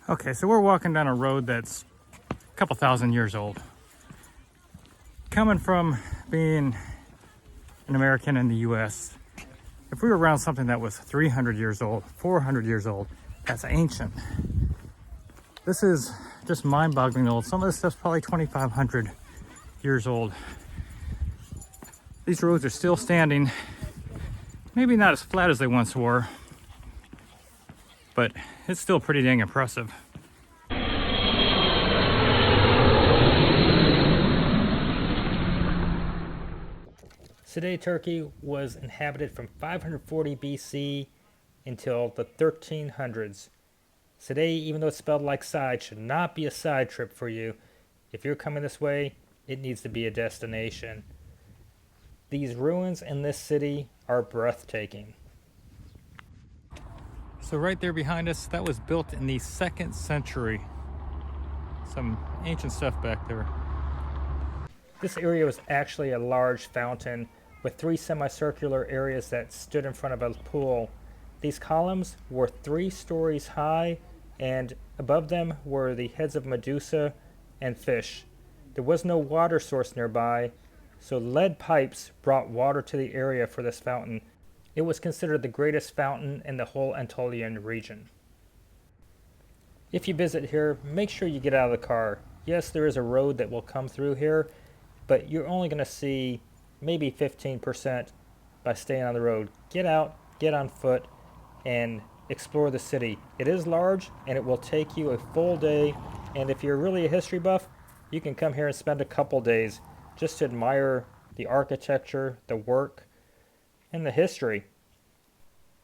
Okay, so we're walking down a road that's a couple thousand years old. Coming from being an American in the US, if we were around something that was 300 years old, 400 years old, that's ancient. This is just mind-boggling old. Some of this stuff's probably 2,500 years old. These roads are still standing. Maybe not as flat as they once were, but it's still pretty dang impressive. Today, Turkey was inhabited from 540 BC until the 1300s. Today, even though it's spelled like side, should not be a side trip for you. If you're coming this way, it needs to be a destination. These ruins in this city are breathtaking. So right there behind us, that was built in the 2nd century. Some ancient stuff back there. This area was actually a large fountain with 3 semicircular areas that stood in front of a pool. These columns were 3 stories high, and above them were the heads of Medusa and fish. There was no water source nearby, so lead pipes brought water to the area for this fountain. It was considered the greatest fountain in the whole Anatolian region. If you visit here, make sure you get out of the car. Yes, there is a road that will come through here, but you're only going to see maybe 15% by staying on the road. Get out, get on foot, and explore the city. It is large, and it will take you a full day, and if you're really a history buff, you can come here and spend a couple days just to admire the architecture, the work, and the history.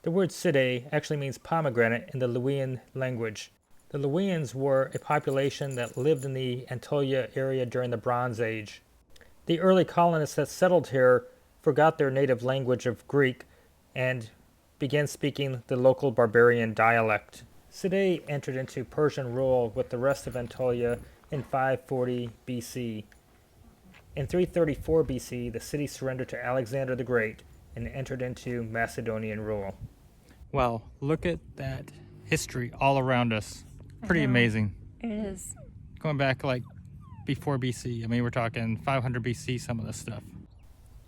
The word Side actually means pomegranate in the Luwian language. The Luwians were a population that lived in the Anatolia area during the Bronze Age. The early colonists that settled here forgot their native language of Greek and began speaking the local barbarian dialect. Side entered into Persian rule with the rest of Anatolia in 540 BC. In 334 BC, the city surrendered to Alexander the Great and entered into Macedonian rule. Wow, look at that history all around us. Pretty amazing. It is. Going back like before BC. I mean, we're talking 500 BC, some of this stuff.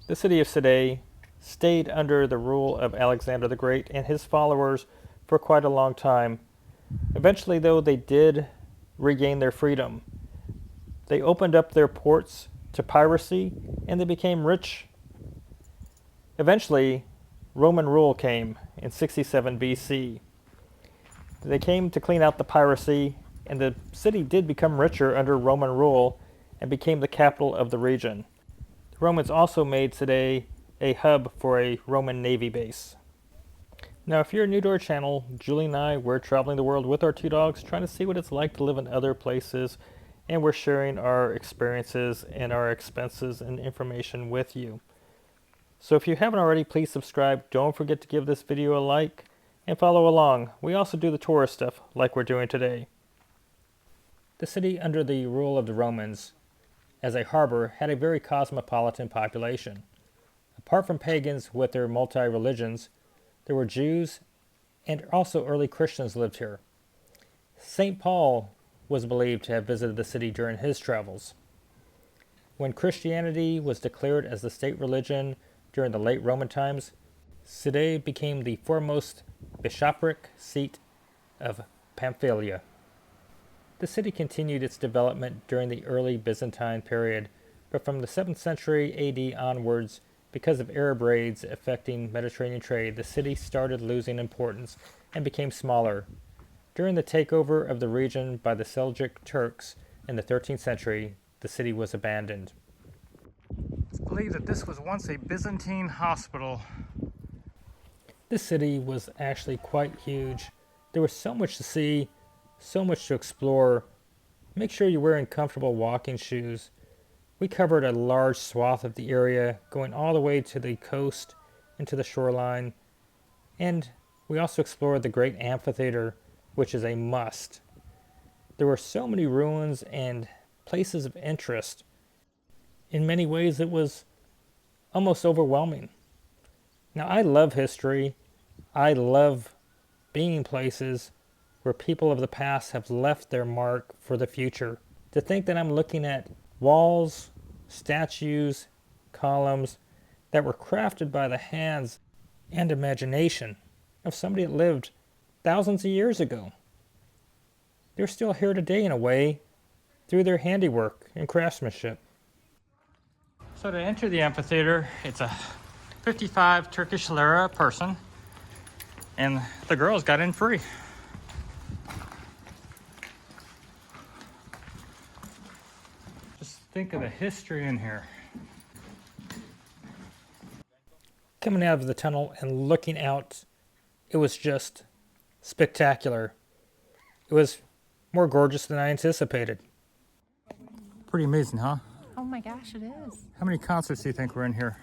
The city of Side stayed under the rule of Alexander the Great and his followers for quite a long time. Eventually, though, they did regain their freedom. They opened up their ports to piracy, and they became rich. Eventually, Roman rule came in 67 BC. They came to clean out the piracy, and the city did become richer under Roman rule and became the capital of the region. The Romans also made today a hub for a Roman Navy base. Now, if you're new to our channel, Julie and I, we're traveling the world with our 2 dogs, trying to see what it's like to live in other places, and we're sharing our experiences and our expenses and information with you. So if you haven't already, please subscribe. Don't forget to give this video a like and follow along. We also do the tourist stuff like we're doing today. The city under the rule of the Romans, as a harbor, had a very cosmopolitan population. Apart from pagans with their multi-religions, there were Jews and also early Christians lived here. St. Paul was believed to have visited the city during his travels. When Christianity was declared as the state religion during the late Roman times, Side became the foremost bishopric seat of Pamphylia. The city continued its development during the early Byzantine period, but from the 7th century AD onwards, because of Arab raids affecting Mediterranean trade, the city started losing importance and became smaller. During the takeover of the region by the Seljuk Turks in the 13th century, the city was abandoned. It's believed that this was once a Byzantine hospital. This city was actually quite huge. There was so much to see, so much to explore. Make sure you're wearing comfortable walking shoes. We covered a large swath of the area, going all the way to the coast and to the shoreline. And we also explored the great amphitheater, which is a must. There were so many ruins and places of interest. In many ways, it was almost overwhelming. Now, I love history. I love being places where people of the past have left their mark for the future. To think that I'm looking at walls, statues, columns that were crafted by the hands and imagination of somebody that lived thousands of years ago. They're still here today in a way through their handiwork and craftsmanship. So to enter the amphitheater, it's a 55 Turkish lira a person, and the girls got in free. Just think of the history in here. Coming out of the tunnel and looking out, it was just spectacular. It was more gorgeous than I anticipated. Pretty amazing, huh? Oh my gosh, it is. How many concerts do you think were in here?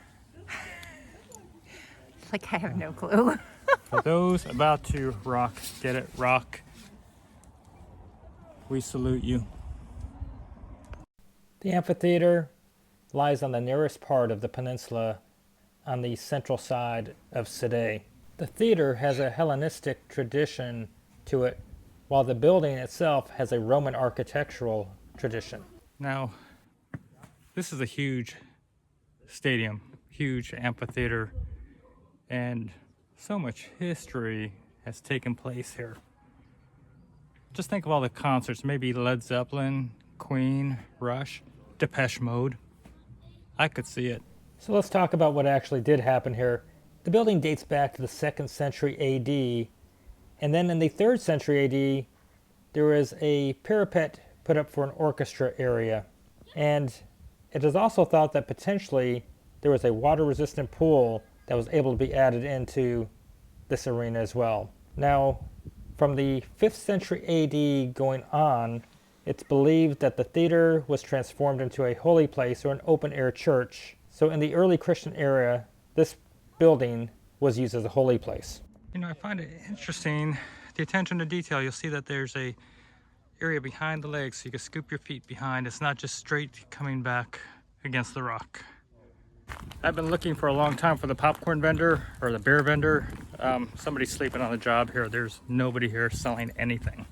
Like, I have no clue. For those about to rock, get it, rock, we salute you. The amphitheater lies on the nearest part of the peninsula on the central side of Side. The theater has a Hellenistic tradition to it, while the building itself has a Roman architectural tradition. Now, this is a huge stadium, huge amphitheater, and so much history has taken place here. Just think of all the concerts, maybe Led Zeppelin, Queen, Rush, Depeche Mode. I could see it. So let's talk about what actually did happen here. The building dates back to the 2nd century AD, and then in the 3rd century AD, there was a parapet put up for an orchestra area. And it is also thought that potentially there was a water-resistant pool that was able to be added into this arena as well. Now, from the 5th century AD going on, it's believed that the theater was transformed into a holy place or an open-air church. So in the early Christian era, this building was used as a holy place. You know, I find it interesting, the attention to detail. You'll see that there's a area behind the legs so you can scoop your feet behind. It's not just straight coming back against the rock. I've been looking for a long time for the popcorn vendor or the beer vendor. Somebody's sleeping on the job here. There's nobody here selling anything.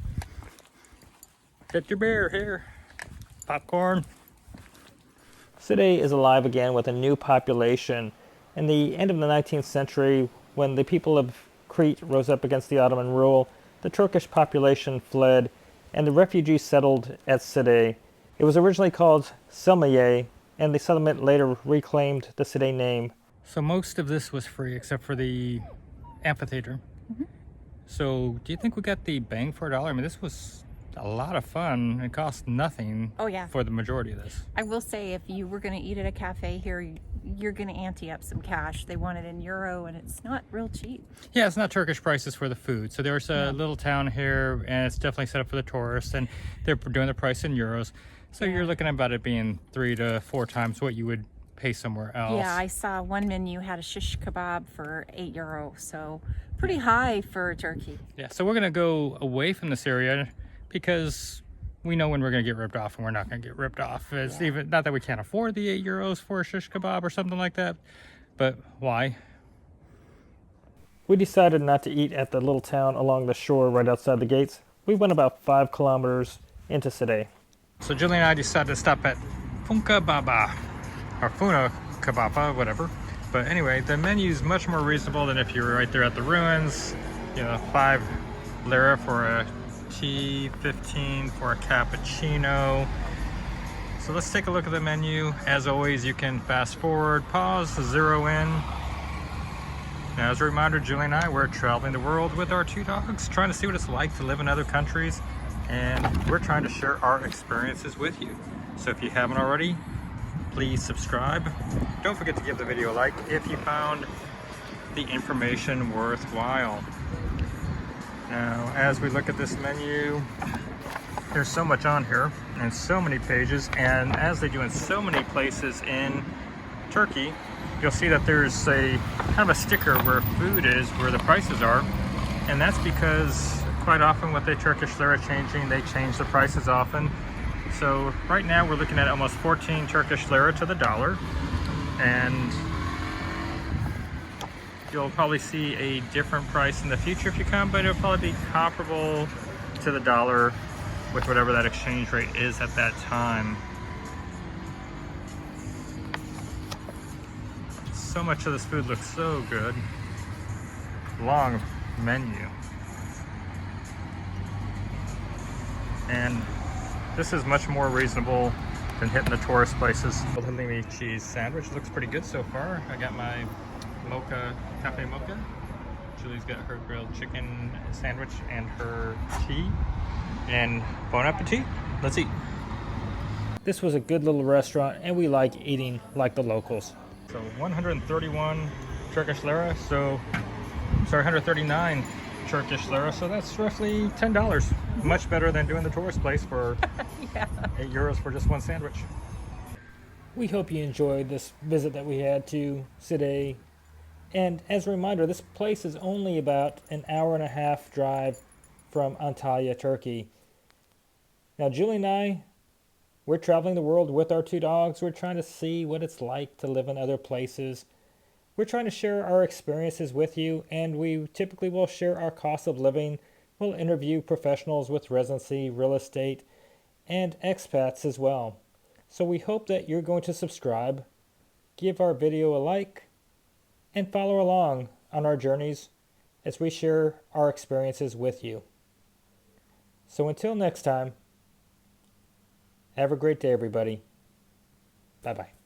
Get your beer here. Popcorn. Side is alive again with a new population. In the end of the 19th century, when the people of Crete rose up against the Ottoman rule, the Turkish population fled and the refugees settled at Side. It was originally called Selmiye, and the settlement later reclaimed the Side name. So most of this was free except for the amphitheater. Mm-hmm. So do you think we got the bang for a dollar? I mean, this was a lot of fun. It cost nothing for the majority of this. I will say, if you were going to eat at a cafe here, you're going to ante up some cash. They want it in euro, and it's not real cheap. Yeah, it's not Turkish prices for the food. So there's a little town here, and it's definitely set up for the tourists, and they're doing the price in euros. So you're looking about it being 3 to 4 times what you would pay somewhere else. Yeah, I saw one menu had a shish kebab for €8, so pretty high for Turkey. Yeah, so we're going to go away from this area because we know when we're going to get ripped off and we're not going to get ripped off. It's even not that we can't afford the €8 for a shish kebab or something like that, but why? We decided not to eat at the little town along the shore right outside the gates. We went about 5 kilometers into Side. So Julie and I decided to stop at Funka Baba, or Funa Kababa, whatever. But anyway, the menu is much more reasonable than if you were right there at the ruins. You know, 5 lira for a tea, 15 for a cappuccino. So let's take a look at the menu. As always, you can fast forward, pause, zero in. Now, as a reminder, Julie and I, we're traveling the world with our 2 dogs, trying to see what it's like to live in other countries. And we're trying to share our experiences with you. So if you haven't already, please subscribe. Don't forget to give the video a like if you found the information worthwhile. Now, as we look at this menu, there's so much on here and so many pages, and as they do in so many places in Turkey, you'll see that there's a kind of a sticker where food is, where the prices are, and that's because quite often with the Turkish lira changing, they change the prices often. So right now we're looking at almost 14 Turkish lira to the dollar, and you'll probably see a different price in the future if you come, but it'll probably be comparable to the dollar with whatever that exchange rate is at that time. So much of this food looks so good. Long menu. And this is much more reasonable than hitting the tourist places. The honey cheese sandwich looks pretty good so far. I got my mocha, cafe mocha. Julie's got her grilled chicken sandwich and her tea. And bon appetit. Let's eat. This was a good little restaurant, and we like eating like the locals. So 131 Turkish lira, so, sorry, 139 Turkish lira, so that's roughly $10. Much better than doing the tourist place for Yeah. €8 for just one sandwich. We hope you enjoyed this visit that we had to Side. And as a reminder, this place is only about an hour and a half drive from Antalya, Turkey. Now, Julie and I, we're traveling the world with our two dogs. We're trying to see what it's like to live in other places. We're trying to share our experiences with you, and we typically will share our cost of living. We'll interview professionals with residency, real estate, and expats as well. So we hope that you're going to subscribe, give our video a like, and follow along on our journeys as we share our experiences with you. So until next time, have a great day, everybody. Bye-bye.